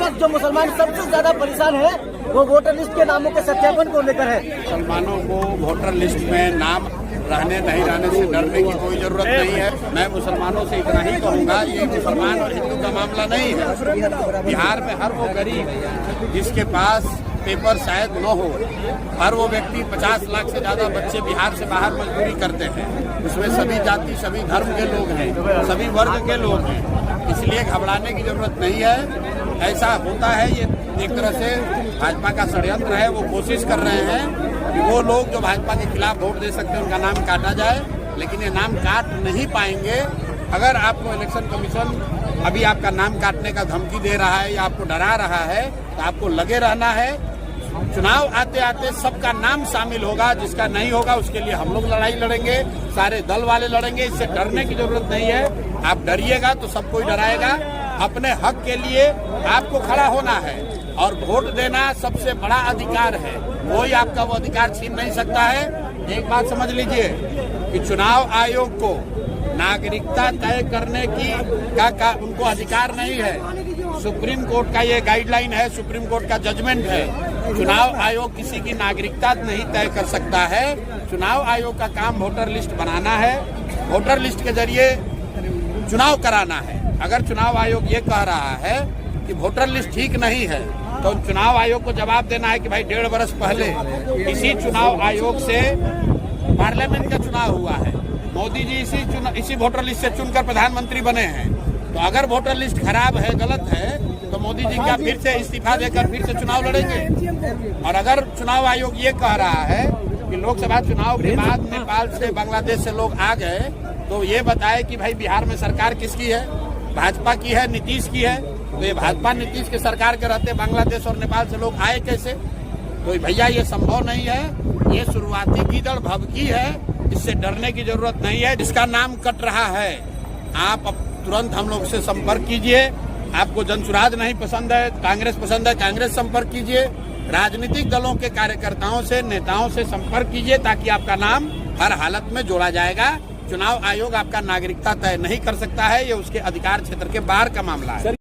आज जो मुसलमान सबसे ज्यादा परेशान है वो वोटर लिस्ट के नामों के सत्यापन को लेकर है। मुसलमानों को वोटर लिस्ट में नाम रहने नहीं रहने से डरने की कोई जरूरत नहीं है। मैं मुसलमानों से इतना ही कहूँगा, ये मुसलमान और हिंदू का मामला नहीं है। बिहार में हर वो गरीब जिसके पास पेपर शायद न हो, हर वो व्यक्ति 50 लाख से ज्यादा बच्चे बिहार से बाहर मजदूरी करते हैं। उसमें सभी जाति सभी धर्म के लोग हैं, सभी वर्ग के लोग हैं, इसलिए घबराने की जरूरत नहीं है। ऐसा होता है, ये एक तरह से भाजपा का षड्यंत्र है। वो कोशिश कर रहे हैं कि वो लोग जो भाजपा के खिलाफ वोट दे सकते हैं उनका नाम काटा जाए, लेकिन ये नाम काट नहीं पाएंगे। अगर आपको इलेक्शन कमीशन अभी आपका नाम काटने का धमकी दे रहा है या आपको डरा रहा है तो आपको लगे रहना है। चुनाव आते आते सबका नाम शामिल होगा, जिसका नहीं होगा उसके लिए हम लोग लड़ाई लड़ेंगे, सारे दल वाले लड़ेंगे। इससे डरने की जरूरत नहीं है। आप डरिएगा तो सब कोई डराएगा। अपने हक के लिए आपको खड़ा होना है और वोट देना सबसे बड़ा अधिकार है। कोई आपका वो अधिकार छीन नहीं सकता है। एक बात समझ लीजिए कि चुनाव आयोग को नागरिकता तय करने की का उनको अधिकार नहीं है। सुप्रीम कोर्ट का ये गाइडलाइन है, सुप्रीम कोर्ट का जजमेंट है। चुनाव आयोग किसी की नागरिकता नहीं तय कर सकता है। चुनाव आयोग का काम वोटर लिस्ट बनाना है, वोटर लिस्ट के जरिए चुनाव कराना है। अगर चुनाव आयोग ये कह रहा है कि वोटर लिस्ट ठीक नहीं है तो चुनाव आयोग को जवाब देना है कि भाई 1.5 वर्ष पहले इसी चुनाव आयोग से पार्लियामेंट का चुनाव हुआ है, मोदी जी इसी वोटर लिस्ट से चुनकर प्रधानमंत्री बने हैं। तो अगर वोटर लिस्ट खराब है, गलत है, तो मोदी जी क्या फिर से इस्तीफा देकर फिर से चुनाव लड़ेंगे? और अगर चुनाव आयोग ये कह रहा है कि लोकसभा चुनाव के बाद नेपाल से बांग्लादेश से लोग आ गए, तो ये बताए कि भाई बिहार में सरकार किसकी है? भाजपा की है, नीतीश की है। तो ये भाजपा नीतीश के सरकार के रहते बांग्लादेश और नेपाल से लोग आए कैसे? तो भैया ये संभव नहीं है। ये शुरुआती गीदड़ भभकी है, इससे डरने की जरूरत नहीं है। जिसका नाम कट रहा है आप तुरंत हम लोग से संपर्क कीजिए। आपको जनसुराज नहीं पसंद है, कांग्रेस पसंद है, कांग्रेस संपर्क कीजिए। राजनीतिक दलों के कार्यकर्ताओं से, नेताओं से संपर्क कीजिए ताकि आपका नाम हर हालत में जोड़ा जाएगा। चुनाव आयोग आपका नागरिकता तय नहीं कर सकता है, ये उसके अधिकार क्षेत्र के बाहर का मामला है।